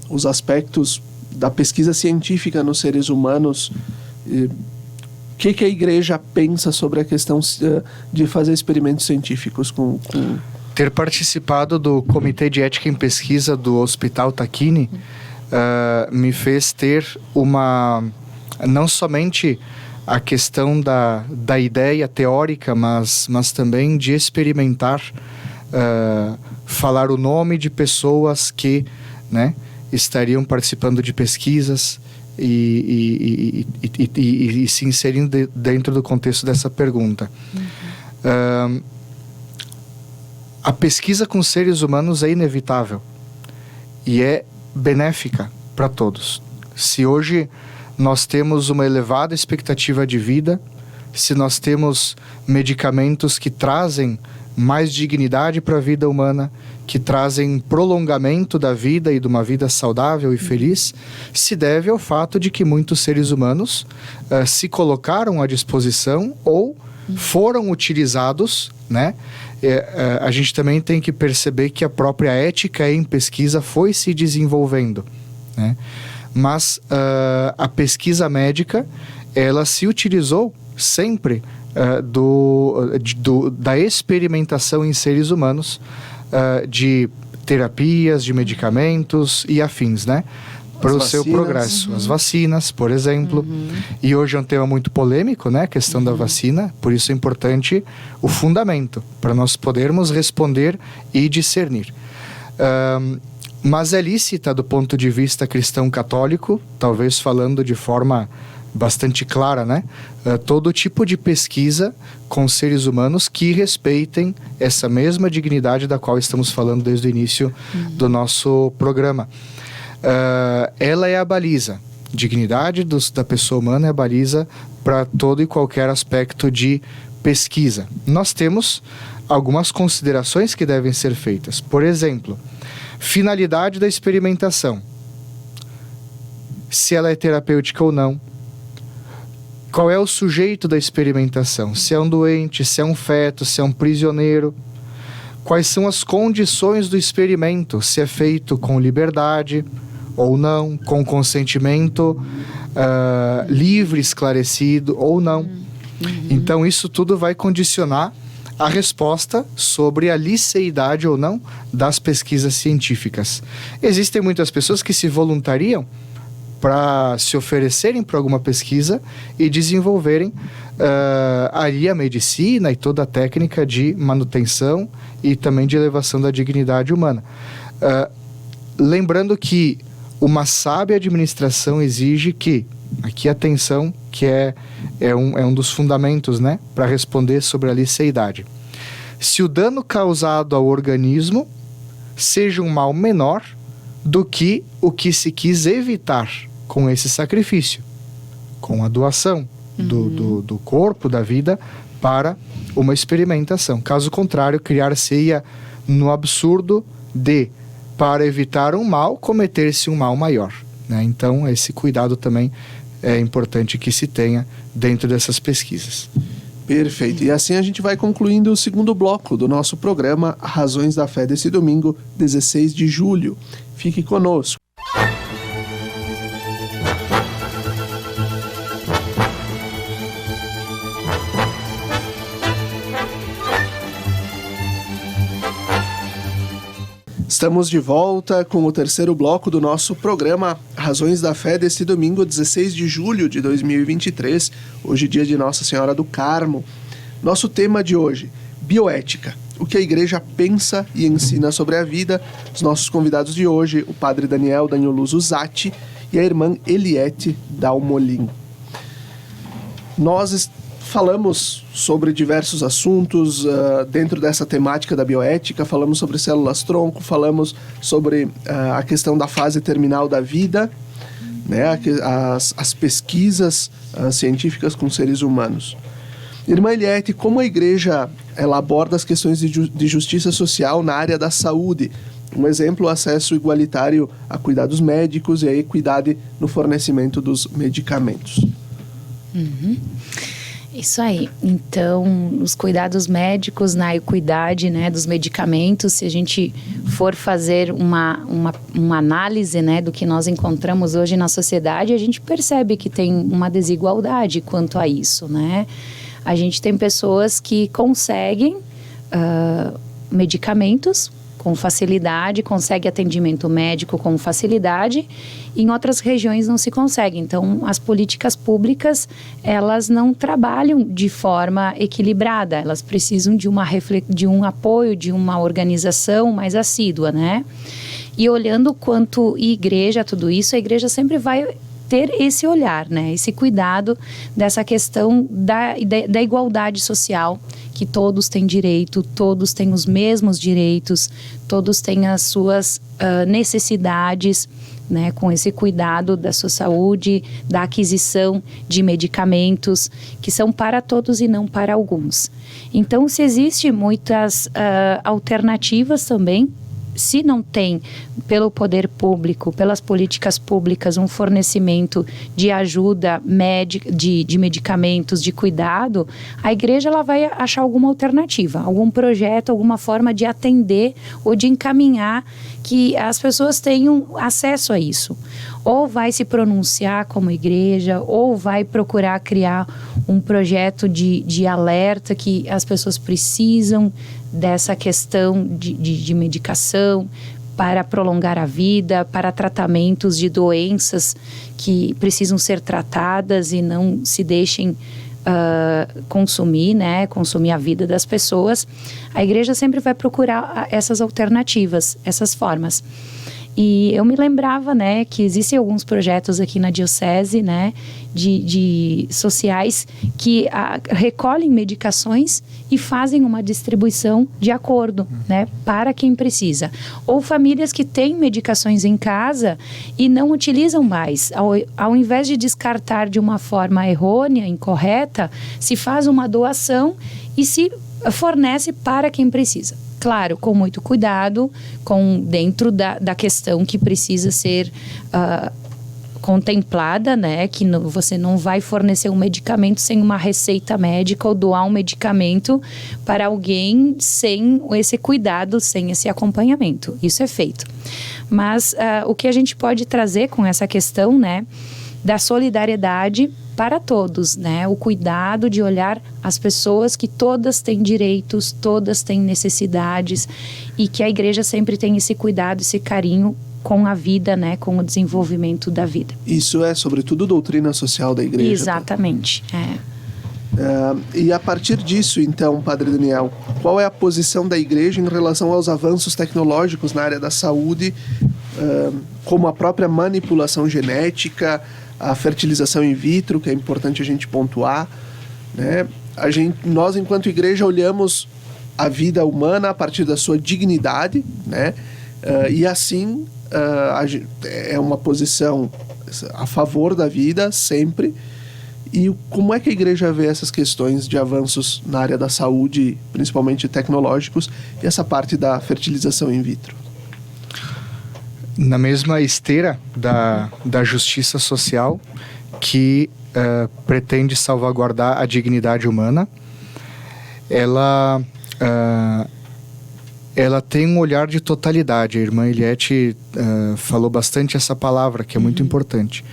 os aspectos da pesquisa científica nos seres humanos? O que a igreja pensa sobre a questão de fazer experimentos científicos com... Ter participado do Comitê de Ética em Pesquisa do Hospital Tacchini me fez ter não somente a questão da ideia teórica, mas também de experimentar, falar o nome de pessoas que, né, estariam participando de pesquisas e se inserindo dentro do contexto dessa pergunta. A pesquisa com seres humanos é inevitável e é benéfica para todos. Se hoje nós temos uma elevada expectativa de vida, se nós temos medicamentos que trazem mais dignidade para a vida humana, que trazem prolongamento da vida e de uma vida saudável e feliz, se deve ao fato de que muitos seres humanos se colocaram à disposição ou foram utilizados, né? A gente também tem que perceber que a própria ética em pesquisa foi se desenvolvendo, né? Mas a pesquisa médica, ela se utilizou sempre da experimentação em seres humanos, de terapias, de medicamentos e afins, né? Para o seu progresso. As vacinas, por exemplo. E hoje é um tema muito polêmico, né? A questão da vacina. Por isso é importante o fundamento, para nós podermos responder e discernir. Mas é lícita do ponto de vista cristão católico, talvez falando de forma bastante clara, né? Todo tipo de pesquisa com seres humanos que respeitem essa mesma dignidade da qual estamos falando desde o início do nosso programa. Ela é a baliza. Dignidade da pessoa humana é a baliza para todo e qualquer aspecto de pesquisa. Nós temos algumas considerações que devem ser feitas. Por exemplo, finalidade da experimentação. Se ela é terapêutica ou não. Qual é o sujeito da experimentação? Se é um doente, se é um feto, se é um prisioneiro. Quais são as condições do experimento? Se é feito com liberdade ou não, com consentimento livre, esclarecido ou não. Então, isso tudo vai condicionar a resposta sobre a liceidade ou não das pesquisas científicas. Existem muitas pessoas que se voluntariam para se oferecerem para alguma pesquisa e desenvolverem aí a medicina e toda a técnica de manutenção e também de elevação da dignidade humana. Lembrando que uma sábia administração exige que, aqui atenção, que é um dos fundamentos, né, para responder sobre a liceidade. Se o dano causado ao organismo seja um mal menor do que o que se quis evitar com esse sacrifício, com a doação do corpo, da vida, para uma experimentação. Caso contrário, criar-se-ia no absurdo de, para evitar um mal, cometer-se um mal maior, né? Então, esse cuidado também é importante que se tenha dentro dessas pesquisas. Perfeito. E assim a gente vai concluindo o segundo bloco do nosso programa Razões da Fé desse domingo, 16 de julho. Fique conosco. Estamos de volta com o terceiro bloco do nosso programa Razões da Fé deste domingo, 16 de julho de 2023, hoje dia de Nossa Senhora do Carmo. Nosso tema de hoje, bioética, o que a igreja pensa e ensina sobre a vida. Os nossos convidados de hoje, o padre Daniel Danioluso Zatti e a irmã Eliette Dalmolin. Nós falamos sobre diversos assuntos dentro dessa temática da bioética, falamos sobre células-tronco, falamos sobre a questão da fase terminal da vida, né, as pesquisas científicas com seres humanos. Irmã Eliette, como a igreja ela aborda as questões de justiça social na área da saúde? Um exemplo, o acesso igualitário a cuidados médicos e a equidade no fornecimento dos medicamentos. Isso aí. Então, os cuidados médicos na equidade, né, dos medicamentos, se a gente for fazer uma análise, né, do que nós encontramos hoje na sociedade, a gente percebe que tem uma desigualdade quanto a isso, né? A gente tem pessoas que conseguem medicamentos com facilidade, consegue atendimento médico com facilidade, e em outras regiões não se consegue. Então, as políticas públicas, elas não trabalham de forma equilibrada, elas precisam de um apoio, de uma organização mais assídua, né? E olhando quanto igreja, tudo isso, a igreja sempre vai ter esse olhar, né? Esse cuidado dessa questão da igualdade social, que todos têm direito, todos têm os mesmos direitos, todos têm as suas necessidades, né, com esse cuidado da sua saúde, da aquisição de medicamentos, que são para todos e não para alguns. Então, se existem muitas alternativas também, se não tem pelo poder público, pelas políticas públicas, um fornecimento de ajuda médica, de medicamentos, de cuidado, a igreja ela vai achar alguma alternativa, algum projeto, alguma forma de atender ou de encaminhar que as pessoas tenham acesso a isso. Ou vai se pronunciar como igreja, ou vai procurar criar um projeto de alerta que as pessoas precisam dessa questão de medicação para prolongar a vida, para tratamentos de doenças que precisam ser tratadas e não se deixem consumir a vida das pessoas. A igreja sempre vai procurar essas alternativas, essas formas. E eu me lembrava, né, que existem alguns projetos aqui na diocese, né, de sociais que recolhem medicações e fazem uma distribuição de acordo, né, para quem precisa. Ou famílias que têm medicações em casa e não utilizam mais. Ao invés de descartar de uma forma errônea, incorreta, se faz uma doação e se fornece para quem precisa. Claro, com muito cuidado, dentro da questão que precisa ser contemplada, né? Que você não vai fornecer um medicamento sem uma receita médica ou doar um medicamento para alguém sem esse cuidado, sem esse acompanhamento. Isso é feito. Mas o que a gente pode trazer com essa questão, né, da solidariedade para todos, né? O cuidado de olhar as pessoas, que todas têm direitos, todas têm necessidades, e que a igreja sempre tem esse cuidado, esse carinho com a vida, né? Com o desenvolvimento da vida. Isso é, sobretudo, doutrina social da igreja. Exatamente, E a partir disso, então, Padre Daniel, qual é a posição da igreja em relação aos avanços tecnológicos na área da saúde, como a própria manipulação genética, a fertilização in vitro, que é importante a gente pontuar, né? Nós, enquanto igreja, olhamos a vida humana a partir da sua dignidade, né? E assim, é uma posição a favor da vida, sempre. E como é que a igreja vê essas questões de avanços na área da saúde, principalmente tecnológicos, e essa parte da fertilização in vitro? Na mesma esteira da justiça social, que pretende salvaguardar a dignidade humana, ela tem um olhar de totalidade. A irmã Eliette falou bastante essa palavra, que é muito importante.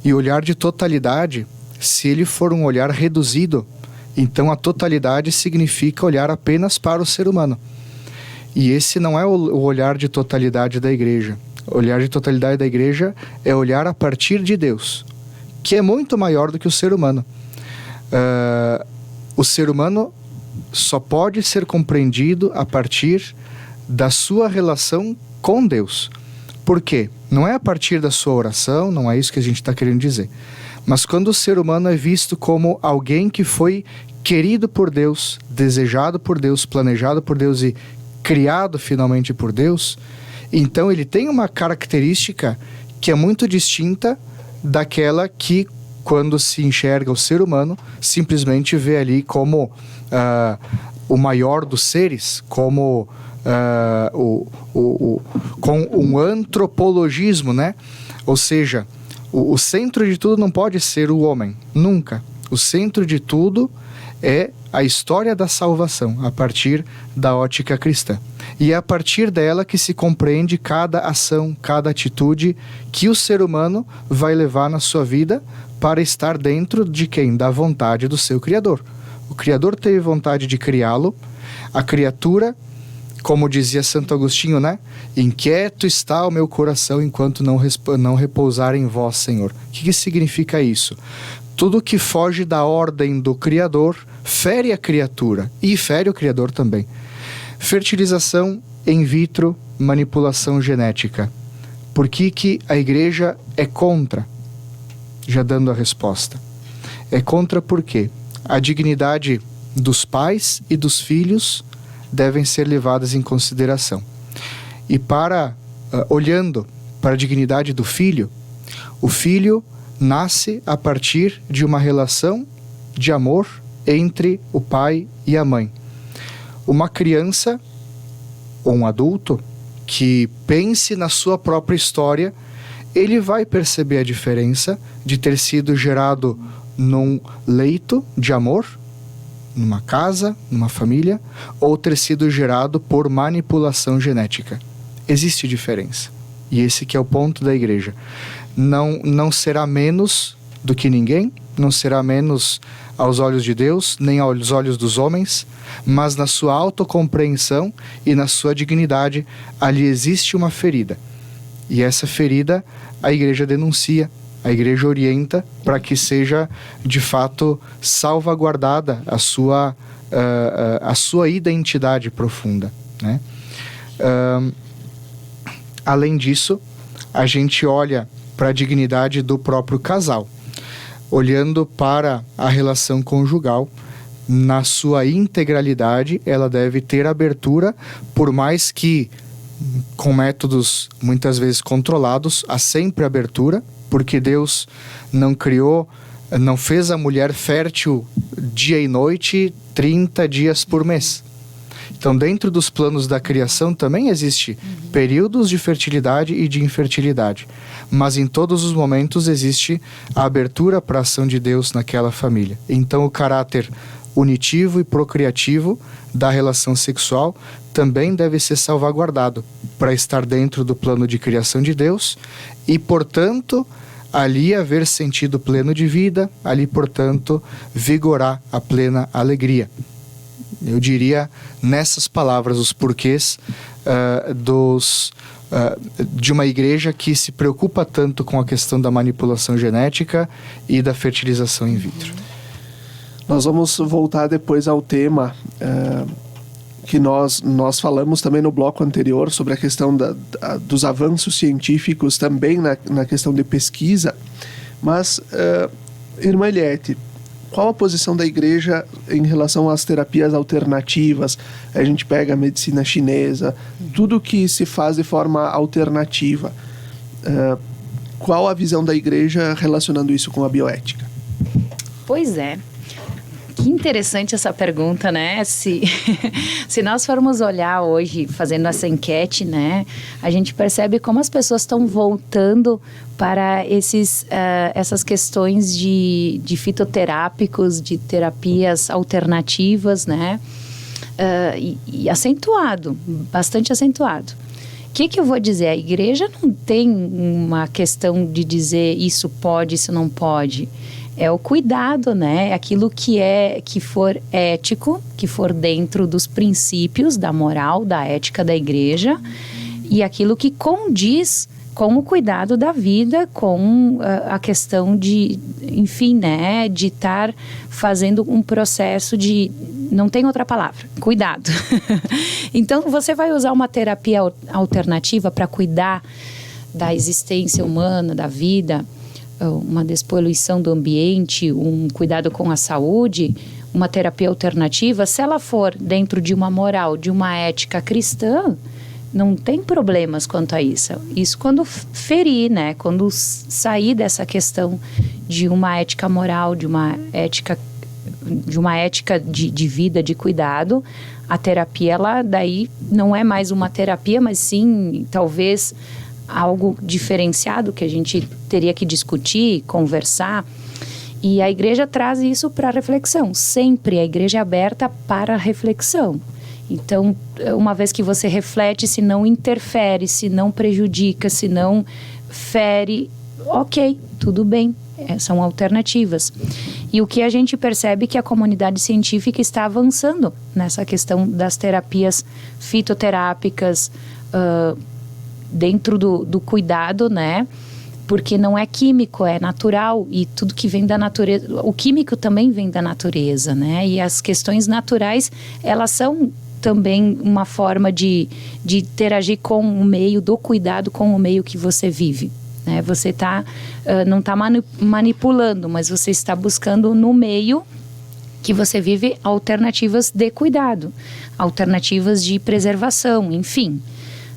E olhar de totalidade, se ele for um olhar reduzido, então a totalidade significa olhar apenas para o ser humano. E esse não é o olhar de totalidade da igreja. O olhar de totalidade da igreja é olhar a partir de Deus, que é muito maior do que o ser humano. O ser humano só pode ser compreendido a partir da sua relação com Deus. Por quê? Não é a partir da sua oração, não é isso que a gente está querendo dizer. Mas quando o ser humano é visto como alguém que foi querido por Deus, desejado por Deus, planejado por Deus e criado finalmente por Deus, então ele tem uma característica que é muito distinta daquela que, quando se enxerga o ser humano, simplesmente vê ali como o maior dos seres, como com um antropologismo, né? Ou seja, o centro de tudo não pode ser o homem, nunca. O centro de tudo é a história da salvação, a partir da ótica cristã. E é a partir dela que se compreende cada ação, cada atitude que o ser humano vai levar na sua vida para estar dentro de quem? Da vontade do seu Criador. O Criador teve vontade de criá-lo, a criatura, como dizia Santo Agostinho, né? Inquieto está o meu coração enquanto não repousar em vós, Senhor. O que significa isso? Tudo que foge da ordem do Criador fere a criatura e fere o Criador também. Fertilização in vitro, manipulação genética. Por que a igreja é contra? Já dando a resposta. É contra porque a dignidade dos pais e dos filhos devem ser levadas em consideração. E olhando para a dignidade do filho, o filho nasce a partir de uma relação de amor entre o pai e a mãe. Uma criança ou um adulto que pense na sua própria história, ele vai perceber a diferença de ter sido gerado num leito de amor, numa casa, numa família, ou ter sido gerado por manipulação genética. Existe diferença. E esse que é o ponto da igreja. Não será menos do que ninguém, não será menos aos olhos de Deus, nem aos olhos dos homens, mas na sua autocompreensão e na sua dignidade, ali existe uma ferida. E essa ferida a igreja denuncia, a igreja orienta para que seja de fato salvaguardada a sua identidade profunda, né? Além disso, a gente olha para a dignidade do próprio casal, olhando para a relação conjugal. Na sua integralidade, ela deve ter abertura, por mais que com métodos muitas vezes controlados, há sempre abertura, porque Deus não fez a mulher fértil dia e noite 30 dias por mês. Então, dentro dos planos da criação também existe períodos de fertilidade e de infertilidade. Mas em todos os momentos existe a abertura para a ação de Deus naquela família. Então, o caráter unitivo e procriativo da relação sexual também deve ser salvaguardado para estar dentro do plano de criação de Deus e, portanto, ali haver sentido pleno de vida, ali, portanto, vigorar a plena alegria. Eu diria nessas palavras os porquês de uma igreja que se preocupa tanto com a questão da manipulação genética e da fertilização in vitro. Nós vamos voltar depois ao tema que nós falamos também no bloco anterior sobre a questão dos avanços científicos também na questão de pesquisa. Mas, irmã Eliette, qual a posição da igreja em relação às terapias alternativas? A gente pega a medicina chinesa, tudo que se faz de forma alternativa. Qual a visão da igreja relacionando isso com a bioética? Pois é. Que interessante essa pergunta, né? Se nós formos olhar hoje, fazendo essa enquete, né? A gente percebe como as pessoas estão voltando para essas questões de fitoterápicos, de terapias alternativas, né? E acentuado, bastante acentuado. O que eu vou dizer? A igreja não tem uma questão de dizer isso pode, isso não pode. É o cuidado, né? Aquilo que for ético, que for dentro dos princípios da moral, da ética da igreja, e aquilo que condiz com o cuidado da vida, com a questão de, enfim, né? De estar fazendo um processo de... Não tem outra palavra, cuidado. Então, você vai usar uma terapia alternativa para cuidar da existência humana, da vida, uma despoluição do ambiente, um cuidado com a saúde, uma terapia alternativa, se ela for dentro de uma moral, de uma ética cristã, não tem problemas quanto a isso. Isso quando ferir, né? Quando sair dessa questão de uma ética moral, de uma ética de vida, de cuidado, a terapia, ela daí não é mais uma terapia, mas sim, talvez, algo diferenciado que a gente teria que discutir, conversar. E a igreja traz isso para reflexão. Sempre a igreja é aberta para reflexão. Então, uma vez que você reflete, se não interfere, se não prejudica, se não fere, ok, tudo bem, são alternativas. E o que a gente percebe é que a comunidade científica está avançando nessa questão das terapias fitoterápicas, dentro do cuidado, né? Porque não é químico, é natural, e tudo que vem da natureza, o químico também vem da natureza, né? E as questões naturais, elas são também uma forma de interagir com o meio, do cuidado com o meio que você vive, né? Você não está manipulando, mas você está buscando no meio que você vive alternativas de cuidado, alternativas de preservação, enfim.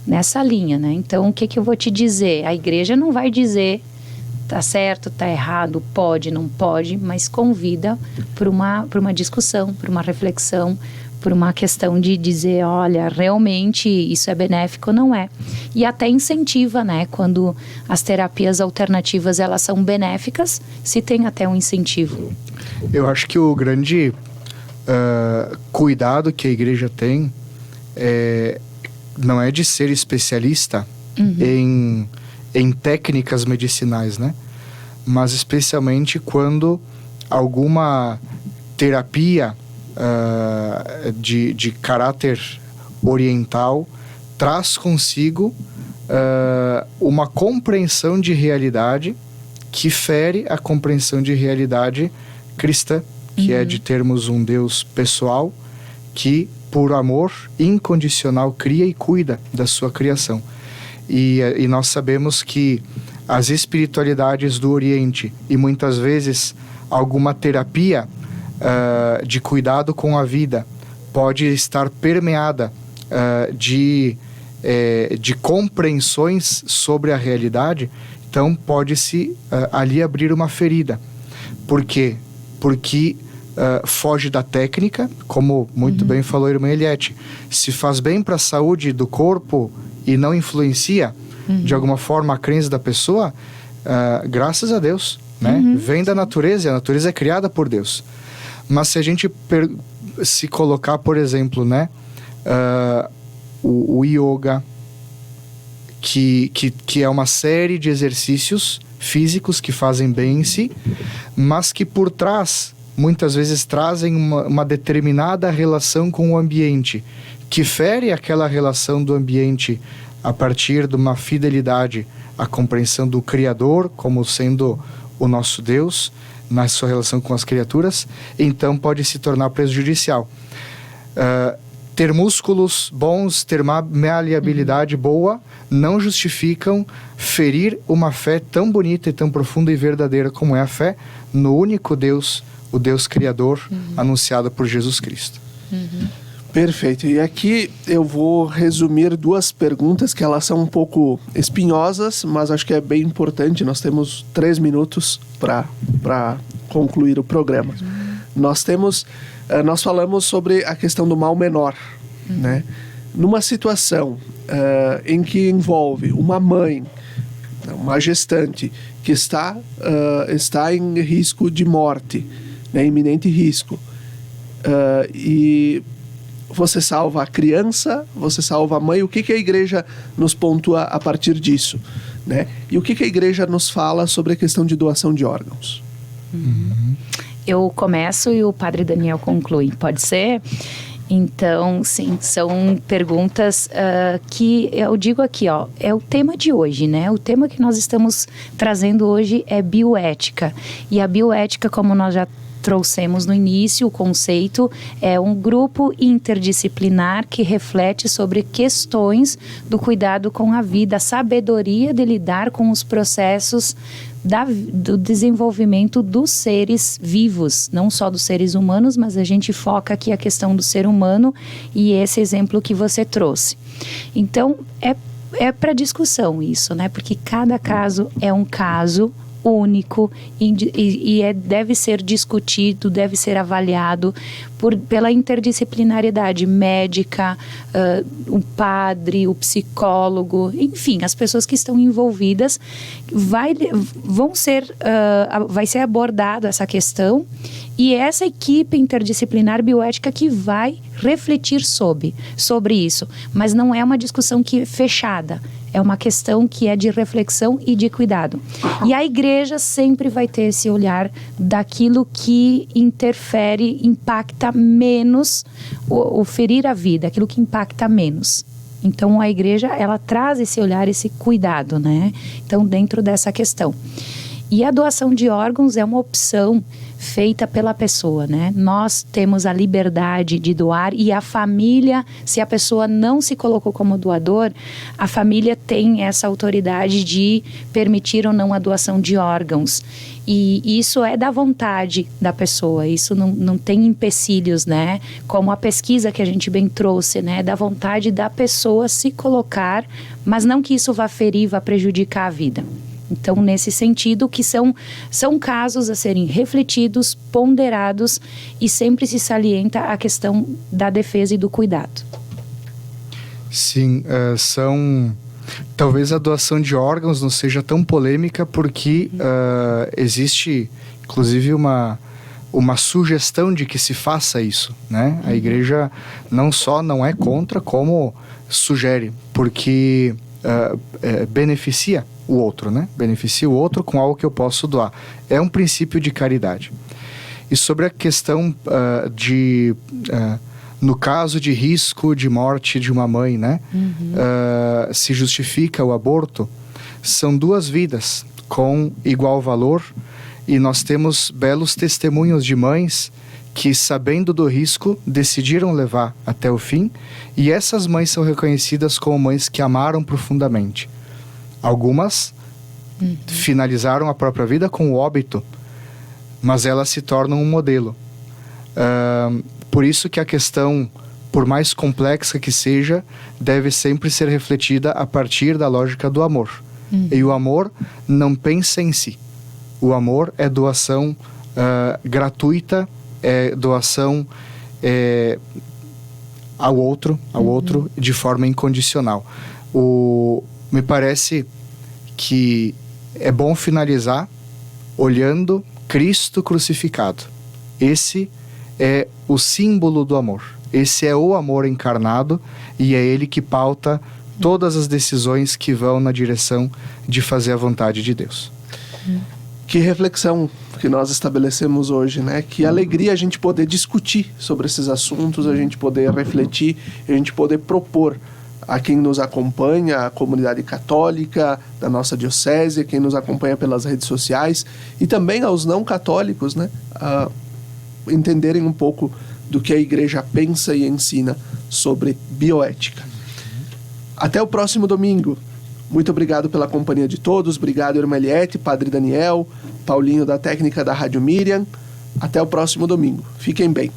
nessa linha, né? Então, o que eu vou te dizer? A igreja não vai dizer tá certo, tá errado, pode, não pode, mas convida para uma discussão, para uma reflexão, por uma questão de dizer, olha, realmente isso é benéfico ou não é. E até incentiva, né? Quando as terapias alternativas, elas são benéficas, se tem até um incentivo. Eu acho que o grande cuidado que a igreja tem não é de ser especialista em técnicas medicinais, né? Mas especialmente quando alguma terapia de caráter oriental traz consigo uma compreensão de realidade que fere a compreensão de realidade cristã, que é de termos um Deus pessoal que, por amor incondicional, cria e cuida da sua criação. E nós sabemos que as espiritualidades do Oriente e muitas vezes alguma terapia de cuidado com a vida pode estar permeada de compreensões sobre a realidade. Então pode-se ali abrir uma ferida. Por quê? Porque foge da técnica, como muito bem falou a irmã Eliette. Se faz bem para a saúde do corpo e não influencia de alguma forma a crença da pessoa, graças a Deus, né? Vem da natureza, e a natureza é criada por Deus. Mas se a gente se colocar, por exemplo, né, o yoga, que é uma série de exercícios físicos que fazem bem em si, mas que por trás muitas vezes trazem uma determinada relação com o ambiente, que fere aquela relação do ambiente a partir de uma fidelidade à compreensão do Criador como sendo o nosso Deus na sua relação com as criaturas, então pode se tornar prejudicial. Ter músculos bons, ter maleabilidade boa, não justificam ferir uma fé tão bonita e tão profunda e verdadeira como é a fé no único Deus, o Deus Criador, anunciado por Jesus Cristo. Perfeito. E aqui eu vou resumir duas perguntas que elas são um pouco espinhosas, mas acho que é bem importante. Nós temos 3 minutos para concluir o programa. Nós falamos sobre a questão do mal menor, né? Numa situação em que envolve uma mãe, uma gestante, que está em risco de morte, né? Iminente risco, e você salva a criança, você salva a mãe. O que a igreja nos pontua a partir disso, né? E o que a igreja nos fala sobre a questão de doação de órgãos? Eu começo e o Padre Daniel conclui, pode ser? Então, sim, são perguntas que eu digo aqui, ó, é o tema de hoje, né? O tema que nós estamos trazendo hoje é bioética. E a bioética, como nós já trouxemos no início, o conceito é um grupo interdisciplinar que reflete sobre questões do cuidado com a vida, a sabedoria de lidar com os processos do desenvolvimento dos seres vivos, não só dos seres humanos, mas a gente foca aqui a questão do ser humano e esse exemplo que você trouxe. Então, é para discussão isso, né? Porque cada caso é um caso único e deve ser discutido, deve ser avaliado pela interdisciplinaridade médica, o padre, o psicólogo, enfim, as pessoas que estão envolvidas. Vai ser abordada essa questão e essa equipe interdisciplinar bioética que vai refletir sobre isso, mas não é uma discussão que é fechada. É uma questão que é de reflexão e de cuidado. E a igreja sempre vai ter esse olhar daquilo que interfere, impacta menos, o ferir a vida, aquilo que impacta menos. Então a igreja, ela traz esse olhar, esse cuidado, né? Então dentro dessa questão. E a doação de órgãos é uma opção feita pela pessoa, né? Nós temos a liberdade de doar e a família, se a pessoa não se colocou como doador, a família tem essa autoridade de permitir ou não a doação de órgãos. E isso é da vontade da pessoa, isso não tem empecilhos, né? Como a pesquisa que a gente bem trouxe, né? Da vontade da pessoa se colocar, mas não que isso vá ferir, vá prejudicar a vida. Então, nesse sentido, que são casos a serem refletidos, ponderados e sempre se salienta a questão da defesa e do cuidado. Sim, talvez a doação de órgãos não seja tão polêmica porque existe, inclusive, uma sugestão de que se faça isso, né? A igreja não só não é contra, como sugere, porque beneficia o outro, né? Beneficia o outro com algo que eu posso doar. É um princípio de caridade. E sobre a questão no caso de risco de morte de uma mãe, né? Se justifica o aborto, são 2 vidas com igual valor, e nós temos belos testemunhos de mães que, sabendo do risco, decidiram levar até o fim, e essas mães são reconhecidas como mães que amaram profundamente. Algumas finalizaram a própria vida com o óbito, mas elas se tornam um modelo. Por isso que a questão, por mais complexa que seja, deve sempre ser refletida a partir da lógica do amor. E o amor não pensa em si. O amor é doação gratuita, é doação ao outro de forma incondicional. Me parece que é bom finalizar olhando Cristo crucificado. Esse é o símbolo do amor. Esse é o amor encarnado, e é ele que pauta todas as decisões que vão na direção de fazer a vontade de Deus. Que reflexão que nós estabelecemos hoje, né? Que alegria a gente poder discutir sobre esses assuntos, a gente poder refletir, a gente poder propor a quem nos acompanha, a comunidade católica da nossa diocese, quem nos acompanha pelas redes sociais, e também aos não católicos, né? A entenderem um pouco do que a igreja pensa e ensina sobre bioética. Até o próximo domingo. Muito obrigado pela companhia de todos. Obrigado, Irmã Eliette, Padre Daniel, Paulinho da técnica da Rádio Miriam. Até o próximo domingo. Fiquem bem.